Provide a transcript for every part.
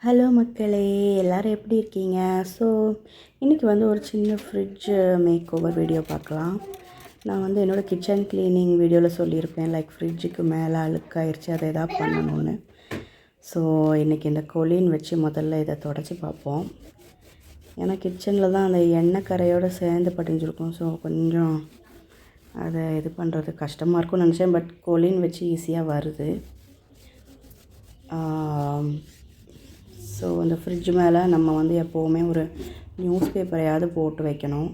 Hello மக்களே, எல்லோரும் எப்படி இருக்கீங்க? ஸோ இன்றைக்கி வந்து ஒரு சின்ன ஃப்ரிட்ஜ் மேக் ஓவர் வீடியோ பார்க்கலாம். நான் வந்து என்னோடய கிச்சன் க்ளீனிங் வீடியோவில் சொல்லியிருப்பேன், லைக் ஃப்ரிட்ஜுக்கு மேலே அழுக்காயிருச்சு, அதை எதாவது பண்ணணும்னு. ஸோ இன்றைக்கி இந்த கொலின் வச்சு முதல்ல இதை தொடச்சி பார்ப்போம். ஏன்னா கிச்சனில் தான் அந்த எண்ணெய் கரையோடு சேர்ந்து படிஞ்சிருக்கும். ஸோ கொஞ்சம் அதை இது பண்ணுறது கஷ்டமாக இருக்கும்னு நினச்சேன். பட் கொலின் வச்சு ஈஸியாக வருது. ஸோ அந்த ஃப்ரிட்ஜ் மேலே நம்ம வந்து எப்போவுமே ஒரு நியூஸ் பேப்பரையாவது போட்டு வைக்கணும்,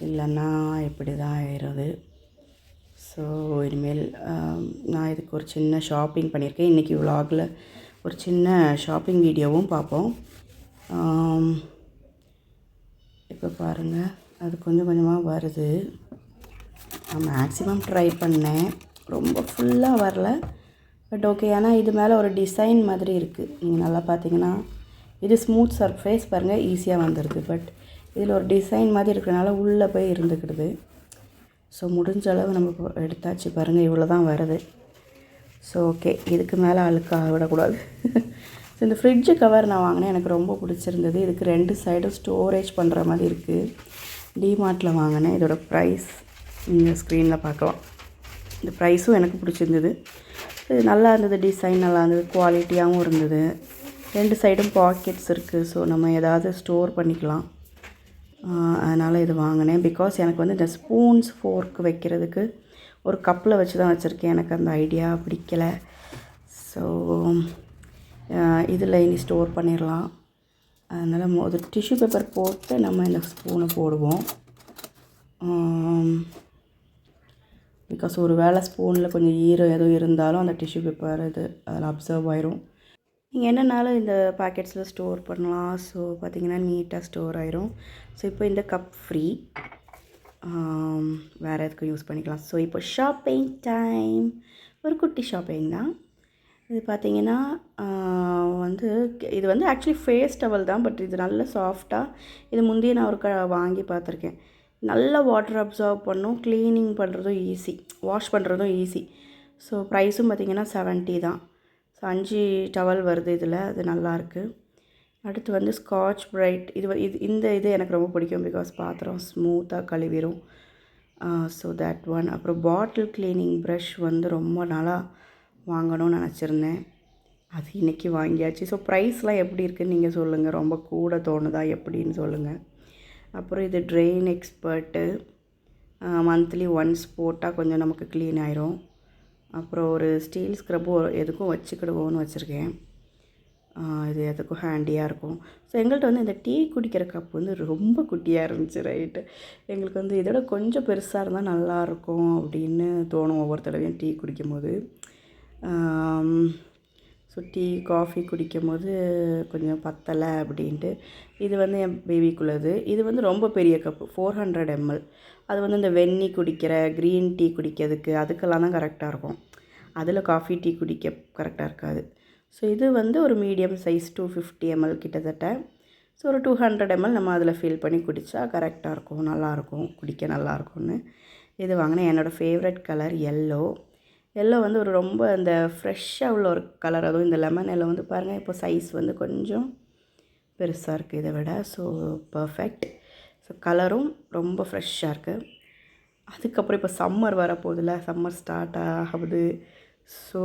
இல்லைன்னா இப்படி தான் ஆயிடுது. ஸோ இனிமேல் நான் இதுக்கு ஒரு சின்ன ஷாப்பிங் பண்ணியிருக்கேன். இன்றைக்கி விலாகில் ஒரு சின்ன ஷாப்பிங் வீடியோவும் பார்ப்போம். இப்போ பாருங்கள், அது கொஞ்சம் கொஞ்சமாக வருது. நான் மேக்ஸிமம் ட்ரை பண்ணேன், ரொம்ப ஃபுல்லாக வரல, பட் ஓகே. ஆனால் இது மேலே ஒரு டிசைன் மாதிரி இருக்குது. நீங்கள் நல்லா பார்த்தீங்கன்னா இது ஸ்மூத் சர்ஃபேஸ் பாருங்கள், ஈஸியாக வந்துடுது. பட் இதில் ஒரு டிசைன் மாதிரி இருக்கிறனால உள்ளே போய் இருந்துக்கிடுது. ஸோ முடிஞ்ச அளவு நம்ம எடுத்தாச்சு பாருங்கள், இவ்வளோ தான் வருது. ஸோ ஓகே, இதுக்கு மேலே அழுக்காக விடக்கூடாது. ஸோ இந்த ஃப்ரிட்ஜு கவர் நான் வாங்கினேன், எனக்கு ரொம்ப பிடிச்சிருந்தது. இதுக்கு 2 சைடும் ஸ்டோரேஜ் பண்ணுற மாதிரி இருக்குது. டிமார்ட்டில் வாங்கினேன். இதோட ப்ரைஸ் நீங்கள் ஸ்க்ரீனில் பார்க்கலாம். இந்த ப்ரைஸும் எனக்கு பிடிச்சிருந்தது. இது நல்லா இருந்தது, டிசைன் நல்லா இருந்தது, குவாலிட்டியாகவும் இருந்தது. 2 சைடும் பாக்கெட்ஸ் இருக்குது. ஸோ நம்ம ஏதாவது ஸ்டோர் பண்ணிக்கலாம். அதனால் இது வாங்கினேன். பிகாஸ் எனக்கு வந்து இந்த ஸ்பூன்ஸ் ஃபோர்க் வைக்கிறதுக்கு ஒரு கப்பில் வச்சு தான் வச்சுருக்கேன். எனக்கு அந்த ஐடியா பிடிக்கலை. ஸோ இதில் இனி ஸ்டோர் பண்ணிடலாம். அதனால் ஒரு டிஷ்யூ பேப்பர் போட்டு நம்ம இந்த ஸ்பூனை போடுவோம். பிகாஸ் ஒரு வேளை ஸ்பூனில் கொஞ்சம் ஈரம் எதுவும் இருந்தாலும் அந்த டிஷ்யூ பேப்பர் இது அதில் அப்சர்வ் ஆயிரும். நீங்கள் என்னன்னாலும் இந்த பாக்கெட்ஸில் ஸ்டோர் பண்ணலாம். ஸோ பார்த்திங்கன்னா நீட்டாக ஸ்டோர் ஆயிரும். ஸோ இப்போ இந்த கப் ஃப்ரீ, வேறு எதுக்கும் யூஸ் பண்ணிக்கலாம். ஸோ இப்போ ஷாப்பிங் டைம். ஒரு குட்டி ஷாப்பிங் தான் இது. பார்த்திங்கன்னா வந்து இது வந்து ஆக்சுவலி ஃபேஸ் டவல் தான், பட் இது நல்ல சாஃப்டாக. இது முந்தைய நான் ஒரு வாங்கி பார்த்துருக்கேன். நல்ல வாட்டர் அப்சர்வ் பண்ணும், க்ளீனிங் பண்ணுறதும் ஈஸி, வாஷ் பண்ணுறதும் ஈஸி. ஸோ ப்ரைஸும் பார்த்திங்கன்னா 70 தான். ஸோ 5 டவல் வருது இதில், அது நல்லாயிருக்கு. அடுத்து வந்து ஸ்காட்ச் ப்ரைட். இது எனக்கு ரொம்ப பிடிக்கும், பிகாஸ் பாத்திரம் ஸ்மூத்தாக கழுவிடும். So that one. அப்புறம் பாட்டில் க்ளீனிங் ப்ரஷ் வந்து ரொம்ப நாளாக வாங்கணும்னு நினச்சிருந்தேன், அது இன்றைக்கி வாங்கியாச்சு. ஸோ ப்ரைஸ்லாம் எப்படி இருக்குதுன்னு நீங்கள் சொல்லுங்கள், ரொம்ப கூட தோணுதா எப்படின்னு சொல்லுங்கள். அப்புறம் இது ட்ரெயின் எக்ஸ்பர்ட்டு, மந்த்லி ஒன்ஸ் போட்டால் கொஞ்சம் நமக்கு க்ளீன் ஆயிரும். அப்புறம் ஒரு ஸ்டீல் ஸ்க்ரப்பும் எதுக்கும் வச்சுக்கிடுவோன்னு வச்சுருக்கேன். இது எதுக்கும் ஹேண்டியாக இருக்கும். ஸோ எங்கள்கிட்ட வந்து இந்த டீ குடிக்கிற கப் வந்து ரொம்ப குட்டியாக இருந்துச்சு, ரைட்டு. எங்களுக்கு வந்து இதோட கொஞ்சம் பெருசாக இருந்தால் நல்லாயிருக்கும் அப்படின்னு தோணும் ஒவ்வொரு தடவையும் டீ குடிக்கும்போது. ஸோ டீ காஃபி குடிக்கும் போது கொஞ்சம் பத்தலை அப்படின்ட்டு இது வந்து என் பேபிக்குள்ளது. இது வந்து ரொம்ப பெரிய கப்பு, 400 ml. அது வந்து இந்த வெந்நி குடிக்கிற, க்ரீன் டீ குடிக்கிறதுக்கு அதுக்கெல்லாம் தான் கரெக்டாக இருக்கும். அதில் காஃபி டீ குடிக்க கரெக்டாக இருக்காது. ஸோ இது வந்து ஒரு மீடியம் சைஸ் 250 ml கிட்டத்தட்ட. ஸோ ஒரு 200 ml நம்ம அதில் ஃபில் பண்ணி குடித்தா கரெக்டாக இருக்கும், நல்லாயிருக்கும், குடிக்க நல்லாயிருக்கும்னு இது வாங்கினேன். என்னோடய ஃபேவரட் கலர் எல்லோ வந்து ஒரு ரொம்ப அந்த ஃப்ரெஷ்ஷாக உள்ள ஒரு கலர். அதுவும் இந்த லெமன் எல்லோ வந்து பாருங்கள், இப்போ சைஸ் வந்து கொஞ்சம் பெருசாக இருக்குது இதை விட. So perfect. ஸோ கலரும் ரொம்ப ஃப்ரெஷ்ஷாக இருக்குது. அதுக்கப்புறம் இப்போ சம்மர் வரப்போகுதுல, சம்மர் ஸ்டார்ட் ஆகுது. ஸோ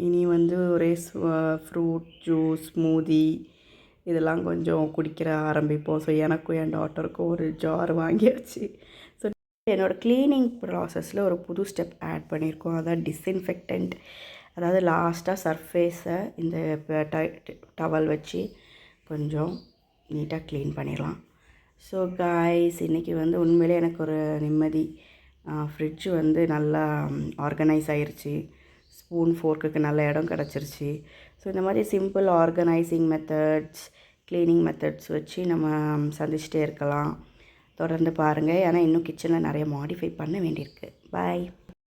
இனி வந்து ஒரே ஃப்ரூட் ஜூஸ், ஸ்மூதி இதெல்லாம் கொஞ்சம் குடிக்கிற ஆரம்பிப்போம். ஸோ எனக்கும் என் டாட்டருக்கும் ஒரு ஜார் வாங்கியாச்சு. ஸோ என்னோடய க்ளீனிங் ப்ராசஸில் ஒரு புது ஸ்டெப் ஆட் பண்ணியிருக்கோம், அதான் டிஸ்இன்ஃபெக்டன்ட். அதாவது லாஸ்ட்டாக சர்ஃபேஸை இந்த டவல் வச்சு கொஞ்சம் நீட்டாக க்ளீன் பண்ணிடலாம். ஸோ காய்ஸ், இன்றைக்கி வந்து உண்மையிலே எனக்கு ஒரு நிம்மதி. ஃப்ரிட்ஜ் வந்து நல்லா ஆர்கனைஸ் ஆகிருச்சு, ஸ்பூன் ஃபோர்க்குக்கு நல்ல இடம் கிடச்சிருச்சு. ஸோ இந்த மாதிரி simple organising methods, cleaning methods வச்சு நம்ம சந்திச்சிட்டே இருக்கலாம். தொடர்ந்து பாருங்கள், ஏன்னா இன்னும் கிச்சனில் நிறைய மாடிஃபை பண்ண வேண்டியிருக்கு. பாய்.